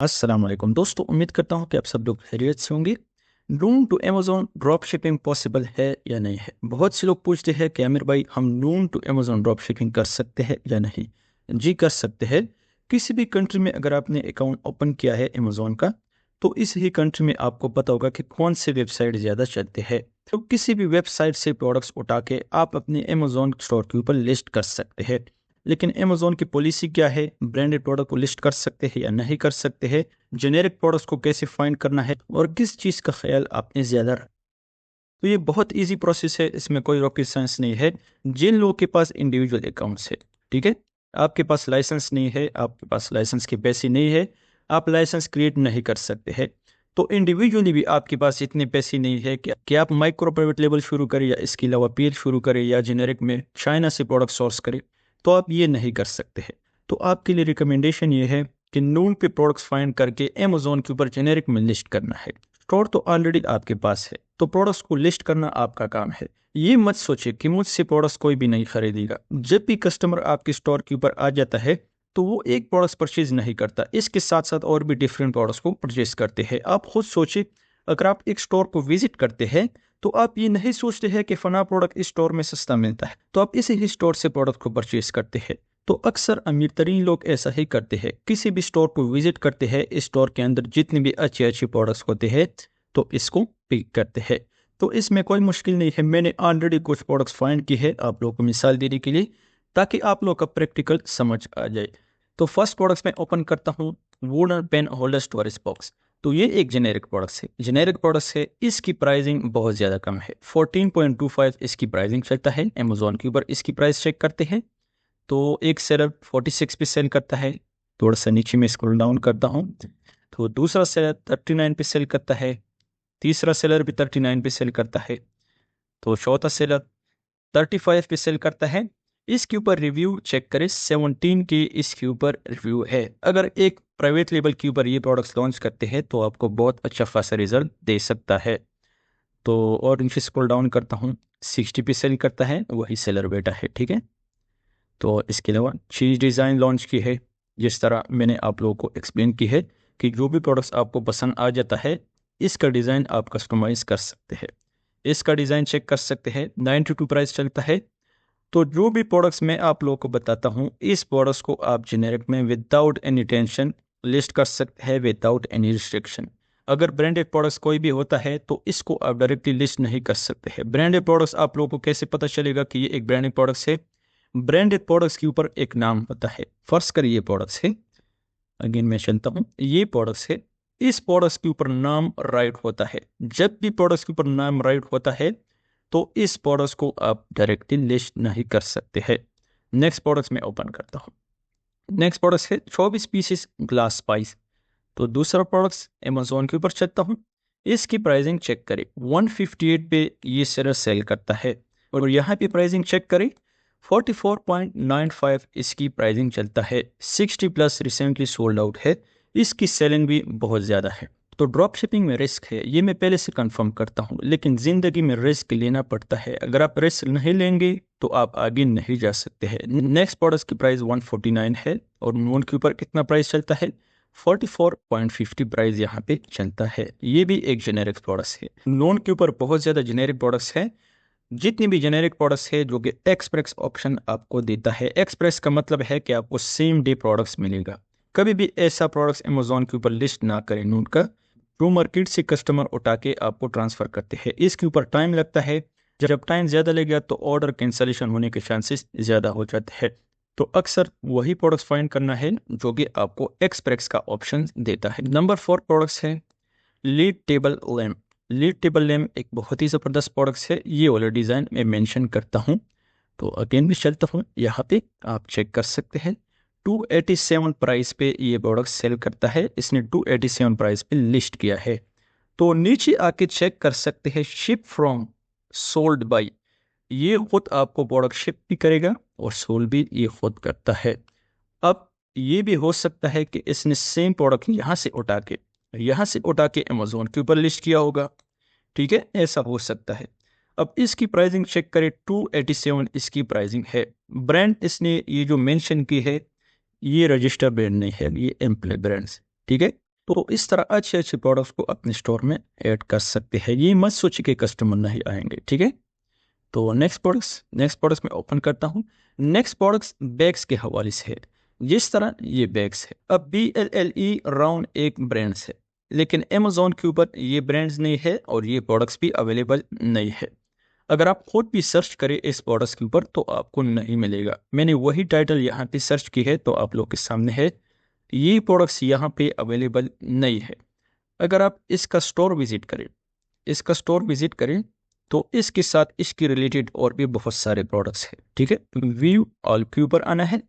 अस्सलाम वालेकुम दोस्तों, उम्मीद करता हूँ कि आप सब लोग खैरियत से होंगे। Noon to Amazon drop shipping possible है या नहीं है। बहुत से लोग पूछते हैं कि आमिर भाई, हम Noon to Amazon drop shipping कर सकते हैं या नहीं। जी, कर सकते हैं। किसी भी कंट्री में अगर आपने अकाउंट ओपन किया है अमेज़ॉन का, तो इस ही कंट्री में आपको पता होगा कि कौन से वेबसाइट ज़्यादा चलते हैं। तो किसी भी वेबसाइट से प्रोडक्ट्स उठा के आप अपने अमेज़ॉन स्टोर के ऊपर लिस्ट कर सकते हैं। लेकिन अमेज़ॉन की पॉलिसी क्या है, ब्रांडेड प्रोडक्ट को लिस्ट कर सकते हैं या नहीं कर सकते हैं, जेनेरिक प्रोडक्ट्स को कैसे फाइंड करना है और किस चीज़ का ख्याल आपने ज़्यादा रखा। तो ये बहुत इजी प्रोसेस है, इसमें कोई रॉकेट साइंस नहीं है। जिन लोगों के पास इंडिविजुअल अकाउंट्स है, ठीक है, आपके पास लाइसेंस नहीं है, आपके पास लाइसेंस के पैसे नहीं है, आप लाइसेंस क्रिएट नहीं कर सकते हैं। तो इंडिविजुअली भी आपके पास इतने पैसे नहीं है कि आप माइक्रो प्राइवेट लेबल शुरू करें या इसके अलावा पीएल शुरू करें या जेनेरिक में चाइना से प्रोडक्ट सोर्स करें। तो आप ये नहीं कर सकते हैं। तो आपके लिए रिकमेंडेशन ये है कि नून पे प्रोडक्ट्स फाइंड करके अमेजोन के ऊपर जेनेरिक में लिस्ट करना है। स्टोर तो ऑलरेडी आपके पास है, तो प्रोडक्ट्स को लिस्ट करना आपका काम है। ये मत सोचिए कि मुझसे प्रोडक्ट्स कोई भी नहीं खरीदेगा। जब भी कस्टमर आपके स्टोर के ऊपर आ जाता है, तो वो एक प्रोडक्ट्स परचेज नहीं करता, इसके साथ साथ और भी डिफरेंट प्रोडक्ट्स को परचेज करते हैं। आप खुद सोचिए, अगर आप एक स्टोर को विजिट करते हैं, तो आप ये नहीं सोचते हैं कि फना प्रोडक्ट इस स्टोर में सस्ता मिलता है, तो आप इसी ही स्टोर से प्रोडक्ट को परचेज करते हैं। तो अक्सर अमीर तरीन लोग ऐसा ही करते हैं, किसी भी स्टोर को विजिट करते हैं, इस स्टोर के अंदर जितने भी अच्छे अच्छे प्रोडक्ट्स होते हैं, तो इसको पिक करते हैं। तो इसमें कोई मुश्किल नहीं है। मैंने ऑलरेडी कुछ प्रोडक्ट्स फाइंड की है आप लोगों को मिसाल देने के लिए, ताकि आप लोग का प्रैक्टिकल समझ आ जाए। तो फर्स्ट प्रोडक्ट्स मैं ओपन करता हूँ, wooden pen holder storage box. तो ये एक जेनेरिक प्रोडक्ट्स है, जेनेरिक प्रोडक्ट्स है, इसकी प्राइसिंग बहुत ज़्यादा कम है। 14.25 इसकी प्राइसिंग चलता है अमेजोन के ऊपर। इसकी प्राइस चेक करते हैं, तो एक सेलर 46 पे सेल करता है। थोड़ा सा नीचे में स्क्रॉल डाउन करता हूँ, तो दूसरा सेलर 39 पे सेल करता है। तीसरा सेलर भी 39 पे सेल करता है। तो चौथा सेलर 35 पे सेल करता है। इसके ऊपर रिव्यू चेक करें, 17 के इसके ऊपर रिव्यू है। अगर एक प्राइवेट लेबल के ऊपर ये प्रोडक्ट्स लॉन्च करते हैं, तो आपको बहुत अच्छा खासा रिजल्ट दे सकता है। तो और नीचे स्क्रॉल डाउन करता हूँ, 60 पे सेल करता है, वही सेलर बेटा है, ठीक है। तो इसके अलावा चीज़ डिज़ाइन लॉन्च की है, जिस तरह मैंने आप लोगों को एक्सप्लेन की है कि जो भी प्रोडक्ट्स आपको पसंद आ जाता है, इसका डिज़ाइन आप कस्टमाइज़ कर सकते हैं। इसका डिज़ाइन चेक कर सकते हैं, 92 प्राइस चलता है। तो जो भी प्रोडक्ट्स मैं आप लोगों को बताता हूँ, इस प्रोडक्ट्स को आप जेनेरिक में विदाउट एनी टेंशन लिस्ट कर सकते हैं, विदाउट एनी रिस्ट्रिक्शन। अगर ब्रांडेड प्रोडक्ट्स कोई भी होता है, तो इसको आप डायरेक्टली लिस्ट नहीं कर सकते हैं। ब्रांडेड प्रोडक्ट्स आप लोगों को कैसे पता चलेगा कि ये एक ब्रांडेड प्रोडक्ट्स है? ब्रांडेड प्रोडक्ट्स के ऊपर एक नाम होता है। फर्स्ट कर ये प्रोडक्ट्स है, अगेन मैं चलता हूँ, ये प्रोडक्ट्स है, इस प्रोडक्ट्स के ऊपर नाम राइट होता है। जब भी प्रोडक्ट्स के ऊपर नाम राइट होता है, तो इस प्रोडक्ट्स को आप डायरेक्टली लिस्ट नहीं कर सकते हैं। नेक्स्ट प्रोडक्ट्स मैं ओपन करता हूँ। नेक्स्ट प्रोडक्ट्स है 24 पीसेस ग्लास स्पाइस। तो दूसरा प्रोडक्ट्स अमेजोन के ऊपर चलता हूँ। इसकी प्राइसिंग चेक करें, 158 पे ये सेलर सेल करता है। और यहाँ पे प्राइसिंग चेक करें, 44.95 इसकी प्राइसिंग चलता है। 60 प्लस रिसेंटली सोल्ड आउट है, इसकी सेलिंग भी बहुत ज़्यादा है। तो ड्रॉप शिपिंग में रिस्क है, ये मैं पहले से कंफर्म करता हूँ, लेकिन ज़िंदगी में रिस्क लेना पड़ता है। अगर आप रिस्क नहीं लेंगे, तो आप आगे नहीं जा सकते हैं। नेक्स्ट प्रोडक्ट की प्राइस 149 है, और नोन के ऊपर कितना प्राइस चलता है? 44.50 प्राइस यहाँ पे चलता है। ये भी एक जेनेरिक प्रोडक्ट्स है। नोन के ऊपर बहुत ज़्यादा जेनेरिक प्रोडक्ट्स है। जितनी भी जेनेरिक प्रोडक्ट्स है, जो कि एक्सप्रेस ऑप्शन आपको देता है। एक्सप्रेस का मतलब है कि आपको सेम डे प्रोडक्ट्स मिलेगा। कभी भी ऐसा प्रोडक्ट्स अमेजोन के ऊपर लिस्ट ना करें नून का। ट्रू मार्केट से कस्टमर उठा के आपको ट्रांसफ़र करते हैं, इसके ऊपर टाइम लगता है। जब टाइम ज़्यादा लगेगा, तो ऑर्डर कैंसलेशन होने के चांसेस ज़्यादा हो जाते हैं। तो अक्सर वही प्रोडक्ट्स फाइंड करना है जो कि आपको एक्सप्रेस का ऑप्शन देता है। नंबर 4 प्रोडक्ट्स है lead table lamp. Lead table lamp एक बहुत ही ज़बरदस्त प्रोडक्ट्स है। ये वाला डिज़ाइन मैं मेंशन करता हूँ। तो अगेन भी चलता हूँ, यहाँ पे आप चेक कर सकते हैं, 287 प्राइस पे ये प्रोडक्ट सेल करता है। इसने 287 प्राइस पे लिस्ट किया है। तो नीचे आके चेक कर सकते हैं, शिप फ्रॉम, सोल्ड बाई। ये खुद आपको प्रोडक्ट शिप भी करेगा और सोल्ड भी ये खुद करता है। अब ये भी हो सकता है कि इसने सेम प्रोडक्ट यहाँ से उठा के अमेजोन के ऊपर लिस्ट किया होगा, ठीक है, ऐसा हो सकता है। अब इसकी प्राइसिंग चेक करें, 287 इसकी प्राइसिंग है। ब्रांड इसने ये जो मेंशन की है, ये रजिस्टर ब्रांड नहीं है, ये एम्प्ले ब्रांड्स, ठीक है। तो इस तरह अच्छे अच्छे प्रोडक्ट्स को अपने स्टोर में ऐड कर सकते हैं। ये मत सोचिए कि कस्टमर नहीं आएंगे, ठीक है। तो नेक्स्ट प्रोडक्ट्स में ओपन करता हूँ। नेक्स्ट प्रोडक्ट्स बैग्स के हवाले से है। जिस तरह ये बैग्स है, अब BLLE राउंड एक ब्रांड्स है, लेकिन अमेजोन के ऊपर ये ब्रांड्स नहीं है और ये प्रोडक्ट्स भी अवेलेबल नहीं है। अगर आप खुद भी सर्च करें इस प्रोडक्ट्स के ऊपर तो आपको नहीं मिलेगा। मैंने वही टाइटल यहाँ पे सर्च की है तो आप लोग के सामने है। ये प्रोडक्ट्स यहाँ पे अवेलेबल नहीं है। अगर आप इसका स्टोर विजिट करें तो इसके साथ इसके रिलेटेड और भी बहुत सारे प्रोडक्ट्स हैं, ठीक है। व्यू ऑल के ऊपर आना है,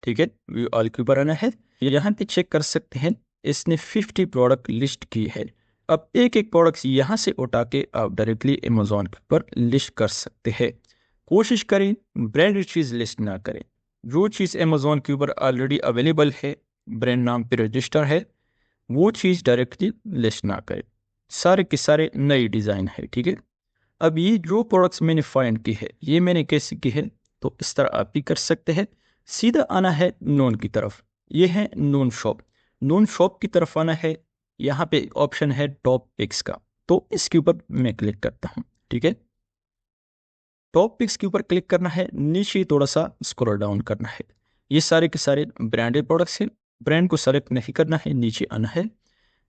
ठीक है, व्यू ऑल के ऊपर आना है। यहाँ पे चेक कर सकते हैं, इसने 50 प्रोडक्ट लिस्ट की है। अब एक एक प्रोडक्ट यहाँ से उठा के आप डायरेक्टली अमेजोन के ऊपर लिस्ट कर सकते हैं। कोशिश करें ब्रांडेड चीज़ लिस्ट ना करें। जो चीज़ अमेजोन के ऊपर ऑलरेडी अवेलेबल है, ब्रांड नाम पे रजिस्टर है, वो चीज़ डायरेक्टली लिस्ट ना करें। सारे के सारे नई डिज़ाइन है, ठीक है। अब ये जो प्रोडक्ट्स मैंने फाइंड की है, ये मैंने कैसे की है, तो इस तरह आप भी कर सकते हैं। सीधा आना है नोन की तरफ, ये है नोन शॉप की तरफ आना है। यहाँ पे ऑप्शन है टॉप पिक्स का, तो इसके ऊपर मैं क्लिक करता हूँ, ठीक है। टॉप पिक्स के ऊपर क्लिक करना है, नीचे थोड़ा सा स्क्रॉल डाउन करना है। ये सारे के सारे ब्रांडेड प्रोडक्ट्स हैं। ब्रांड को सेलेक्ट नहीं करना है, नीचे आना है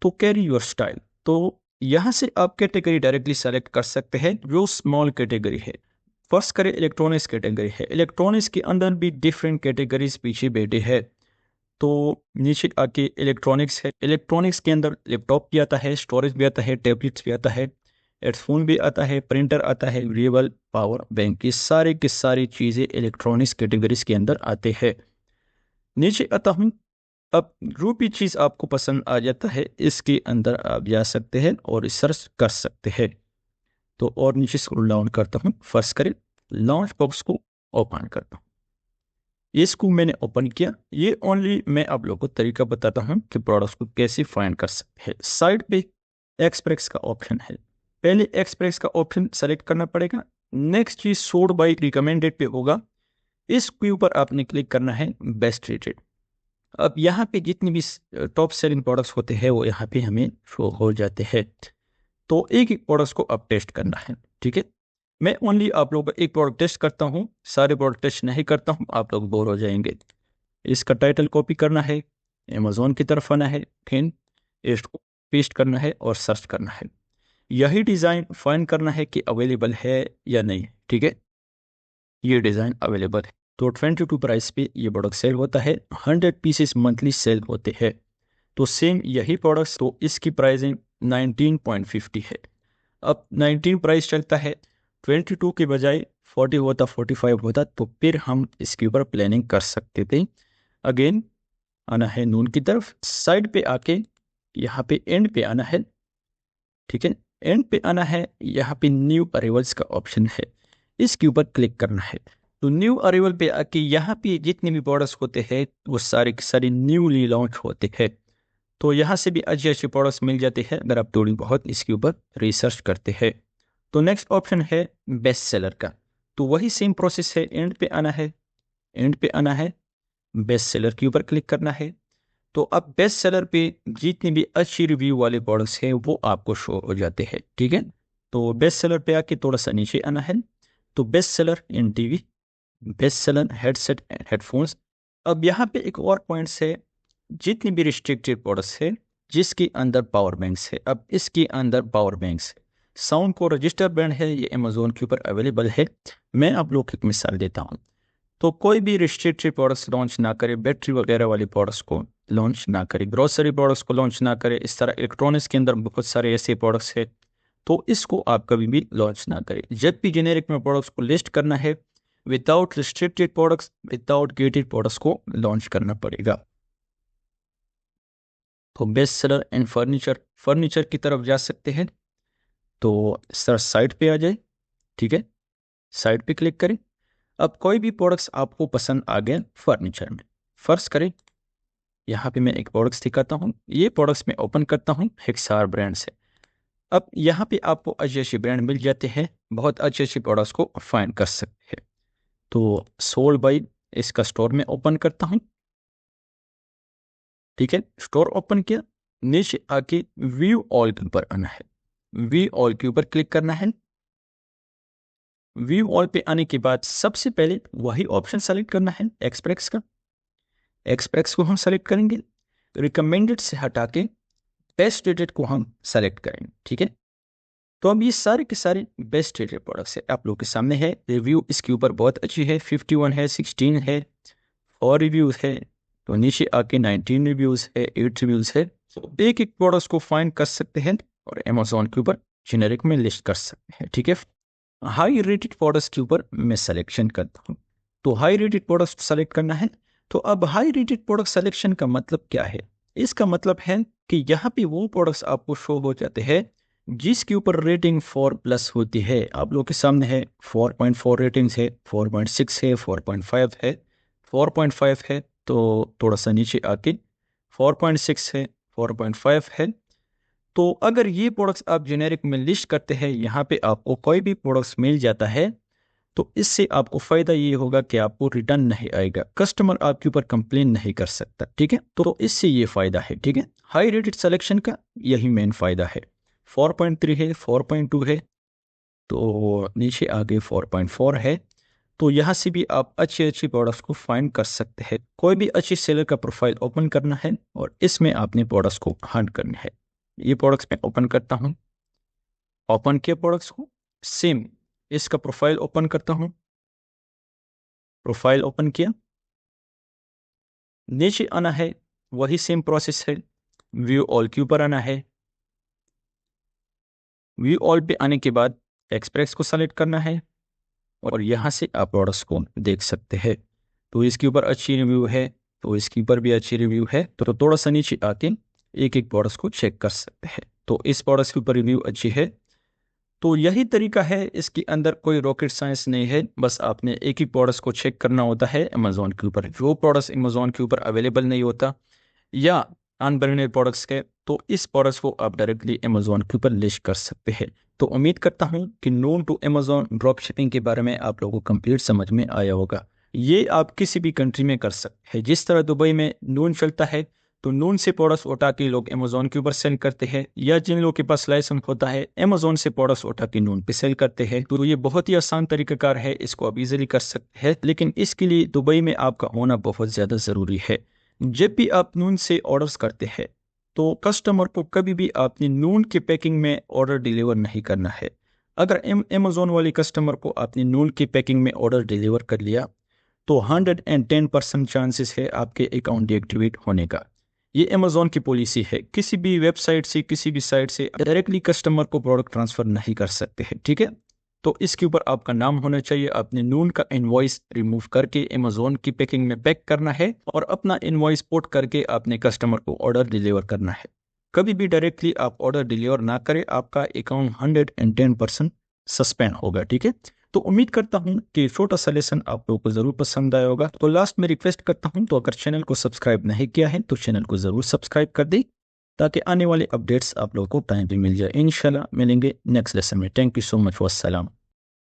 तो कैरी योर स्टाइल। तो यहाँ से आप कैटेगरी डायरेक्टली सेलेक्ट कर सकते हैं, जो स्मॉल कैटेगरी है। फर्स्ट करें इलेक्ट्रॉनिक्स कैटेगरी है। इलेक्ट्रॉनिक्स के अंदर भी डिफरेंट कैटेगरीज पीछे बैठे हैं। तो नीचे आके इलेक्ट्रॉनिक्स है। इलेक्ट्रॉनिक्स के अंदर लैपटॉप भी आता है, स्टोरेज भी आता है, टैबलेट्स भी आता है, हेडफोन भी आता है, प्रिंटर आता है, वेरिएबल पावर बैंक, ये सारे की सारी चीज़ें इलेक्ट्रॉनिक्स कैटेगरीज के अंदर आते हैं। नीचे आता हूँ। अब जो भी चीज़ आपको पसंद आ जाता है, इसके अंदर आप जा सकते हैं और सर्च कर सकते हैं। तो और नीचे स्क्रॉल डाउन करता हूँ, फर्स्ट करें लॉन्च बॉक्स को ओपन करता हूँ। इसको मैंने ओपन किया। ये ओनली मैं आप लोगों को तरीका बताता हूँ कि प्रोडक्ट्स को कैसे फाइंड कर सकते हैं। साइड पे एक्सप्रेस का ऑप्शन है, पहले एक्सप्रेस का ऑप्शन सेलेक्ट करना पड़ेगा। नेक्स्ट चीज सोल्ड बाई रिकमेंडेड पे होगा, इसके ऊपर आपने क्लिक करना है बेस्ट रेटेड। अब यहाँ पे जितनी भी टॉप सेलिंग प्रोडक्ट्स होते हैं वो यहाँ पे हमें शो हो जाते हैं। तो एक एक प्रोडक्ट्स को अब टेस्ट करना है, ठीक है। मैं ओनली आप लोगों का एक प्रोडक्ट टेस्ट करता हूँ, सारे प्रोडक्ट टेस्ट नहीं करता हूँ, आप लोग बोर हो जाएंगे। इसका टाइटल कॉपी करना है, अमेजोन की तरफ आना है, फिर इसको पेस्ट करना है और सर्च करना है। यही डिज़ाइन फाइंड करना है कि अवेलेबल है या नहीं, ठीक है। ये डिज़ाइन अवेलेबल है तो 22 प्राइस पे ये प्रोडक्ट सेल होता है। 100 पीसेस मंथली सेल होते हैं। तो सेम यही प्रोडक्ट्स, तो इसकी प्राइसिंग 19.50 है। अब 19 प्राइस चलता है, 22 के बजाय 40 होता, 45 होता, तो फिर हम इसके ऊपर प्लानिंग कर सकते थे। अगेन आना है नून की तरफ, साइड पे आके यहाँ पे एंड पे आना है, ठीक है। एंड पे आना है, यहाँ पे न्यू अराइवल्स का ऑप्शन है, इसके ऊपर क्लिक करना है। तो न्यू अराइवल पे आके यहाँ पे जितने भी प्रोडक्ट्स होते हैं वो सारे के सारे न्यूली लॉन्च होते हैं। तो यहाँ से भी अच्छे अच्छे प्रोडक्ट्स मिल जाते हैं अगर आप थोड़ी बहुत इसके ऊपर रिसर्च करते हैं। तो नेक्स्ट ऑप्शन है बेस्ट सेलर का, तो वही सेम प्रोसेस है। एंड पे आना है, बेस्ट सेलर के ऊपर क्लिक करना है। तो अब बेस्ट सेलर पे जितने भी अच्छी रिव्यू वाले प्रोडक्ट्स हैं वो आपको शो हो जाते हैं, ठीक है। तो बेस्ट सेलर पे आके थोड़ा सा नीचे आना है, तो best seller in TV, best seller headset and headphones. अब यहाँ पे एक और पॉइंट्स है, जितनी भी रिस्ट्रिक्टेड प्रोडक्ट्स है जिसके अंदर पावर बैंक्स है। अब इसके अंदर पावर बैंक्स है, साउंड को रजिस्टर ब्रांड है, ये अमेजोन के ऊपर अवेलेबल है। मैं आप लोग को एक मिसाल देता हूँ। तो कोई भी रिस्ट्रिक्टेड प्रोडक्ट्स लॉन्च ना करे, बैटरी वगैरह वाले प्रोडक्ट्स को लॉन्च ना करे, ग्रोसरी प्रोडक्ट्स को लॉन्च ना करे। इस तरह इलेक्ट्रॉनिक्स के अंदर बहुत सारे ऐसे प्रोडक्ट्स है, तो इसको आप कभी भी लॉन्च ना करें। जब भी जेनेरिक में प्रोडक्ट्स को लिस्ट करना है, without restricted products, without gated products को लॉन्च करना पड़ेगा। तो बेस्ट सेलर एंड फर्नीचर की तरफ जा सकते हैं। तो सर साइट पे आ जाए, ठीक है, साइट पे क्लिक करें। अब कोई भी प्रोडक्ट्स आपको पसंद आ गए फर्नीचर में, फर्स्ट करें। यहाँ पे मैं एक प्रोडक्ट्स दिखाता हूँ, ये प्रोडक्ट्स मैं ओपन करता हूँ, हिक्सार ब्रांड से। अब यहाँ पे आपको अच्छे अच्छे ब्रांड मिल जाते हैं, बहुत अच्छे अच्छे प्रोडक्ट्स को फाइंड कर सकते हैं। तो सोल्ड बाई इसका स्टोर में ओपन करता हूँ, ठीक है, स्टोर ओपन किया। नीचे आके व्यू ऑल के ऊपर आना है, व्यू ऑल के ऊपर क्लिक करना है। व्यू ऑल पे आने के बाद सबसे पहले वही ऑप्शन सेलेक्ट करना है एक्सप्रेस का। एक्सप्रेस को हम सेलेक्ट करेंगे, रिकमेंडेड से हटा के बेस्ट रेटेड को हम सेलेक्ट करेंगे, ठीक है। तो अब ये सारे के सारे बेस्ट रेटेड प्रोडक्ट्स है आप लोगों के सामने है। रिव्यू इसके ऊपर बहुत अच्छी है, 51 है, 16 है, 4 रिव्यूज है, तो नीचे आके 19 रिव्यूज है, 8 रिव्यूज है। एक एक प्रोडक्ट्स को फाइंड कर सकते हैं और अमेजोन के ऊपर जेनेरिक में लिस्ट कर सकते हैं, ठीक है। हाई रेटेड प्रोडक्ट्स के ऊपर मैं सिलेक्शन करता हूँ, तो हाई रेटेड प्रोडक्ट्स सेलेक्ट करना है। तो अब हाई रेटेड प्रोडक्ट सिलेक्शन का मतलब क्या है? इसका मतलब है कि यहाँ पे वो प्रोडक्ट्स आपको शो हो जाते हैं जिसके ऊपर रेटिंग 4+ होती है। आप लोगों के सामने है 4.4 रेटिंग्स है, 4.6 है, 4.5 है, 4.5 है, तो थोड़ा सा नीचे आके 4.6 है, 4.5 है। तो अगर ये प्रोडक्ट्स आप जेनेरिक में लिस्ट करते हैं, यहाँ पे आपको कोई भी प्रोडक्ट्स मिल जाता है, तो इससे आपको फायदा ये होगा कि आपको रिटर्न नहीं आएगा, कस्टमर आपके ऊपर कंप्लेन नहीं कर सकता, ठीक है। तो इससे ये फायदा है, ठीक है। हाई रेटेड सिलेक्शन का यही मेन फायदा है। 4.3 है, 4.2 है, तो नीचे आगे 4.4 है, तो यहाँ से भी आप अच्छे अच्छे प्रोडक्ट्स को फाइंड कर सकते हैं। कोई भी अच्छी सेलर का प्रोफाइल ओपन करना है और इसमें आपने प्रोडक्ट्स को हंट करना है। ये प्रोडक्ट्स मैं ओपन करता हूँ, ओपन किया प्रोडक्ट्स को, सेम इसका प्रोफाइल ओपन करता हूँ, प्रोफाइल ओपन किया, नीचे आना है, वही सेम प्रोसेस है, व्यू ऑल के ऊपर आना है। व्यू ऑल पे आने के बाद एक्सप्रेस को सेलेक्ट करना है और यहाँ से आप प्रोडक्ट्स को देख सकते हैं। तो इसके ऊपर अच्छी रिव्यू है, तो इसके ऊपर भी अच्छी रिव्यू है, तो थोड़ा सा नीचे आके एक एक प्रोडक्ट्स को चेक कर सकते हैं। तो इस प्रोडक्ट्स के ऊपर रिव्यू अच्छी है। तो यही तरीका है, इसके अंदर कोई रॉकेट साइंस नहीं है, बस आपने एक ही प्रोडक्ट्स को चेक करना होता है अमेजोन के ऊपर। जो प्रोडक्ट्स अमेजोन के ऊपर अवेलेबल नहीं होता या अनब्रांडेड प्रोडक्ट्स के, तो इस प्रोडक्ट्स को आप डायरेक्टली अमेजोन के ऊपर लिस्ट कर सकते हैं। तो उम्मीद करता हूं कि Noon to Amazon drop shipping के बारे में आप लोगों को कंप्लीट समझ में आया होगा। ये आप किसी भी कंट्री में कर सकते हैं। जिस तरह दुबई में नून चलता है, तो नून से प्रोडक्ट्स उठा के लोग अमेजोन के ऊपर सेल करते हैं, या जिन लोगों के पास लाइसेंस होता है अमेजोन से प्रोडक्ट्स उठा के नून पे सेल करते हैं। तो ये बहुत ही आसान तरीकाकार है, इसको आप इजीली कर सकते हैं, लेकिन इसके लिए दुबई में आपका होना बहुत ज़्यादा ज़रूरी है। जब भी आप नून से ऑर्डर्स करते हैं, तो कस्टमर को कभी भी आपने नून के पैकिंग में ऑर्डर डिलीवर नहीं करना है। अगर अमेजोन वाले कस्टमर को आपने नून की पैकिंग में ऑर्डर डिलीवर कर लिया, तो 110% चांसेस है आपके अकाउंट डीएक्टिवेट होने का। ये अमेजोन की पॉलिसी है, किसी भी वेबसाइट से, किसी भी साइट से डायरेक्टली कस्टमर को प्रोडक्ट ट्रांसफर नहीं कर सकते हैं, ठीक है। तो इसके ऊपर आपका नाम होना चाहिए। आपने नून का इनवॉइस रिमूव करके अमेजोन की पैकिंग में पैक करना है और अपना इनवॉइस पोर्ट करके आपने कस्टमर को ऑर्डर डिलीवर करना है। कभी भी डायरेक्टली आप ऑर्डर डिलीवर ना करें, आपका अकाउंट 110% सस्पेंड होगा, ठीक है। तो उम्मीद करता हूं कि छोटा सा लेसन आप लोगों को जरूर पसंद आया होगा। तो लास्ट में रिक्वेस्ट करता हूं, तो अगर चैनल को सब्सक्राइब नहीं किया है तो चैनल को जरूर सब्सक्राइब कर दे, ताकि आने वाले अपडेट्स आप लोगों को टाइम पे मिल जाए। इंशाल्लाह मिलेंगे नेक्स्ट लेसन में। Thank you so much, वस्सलाम।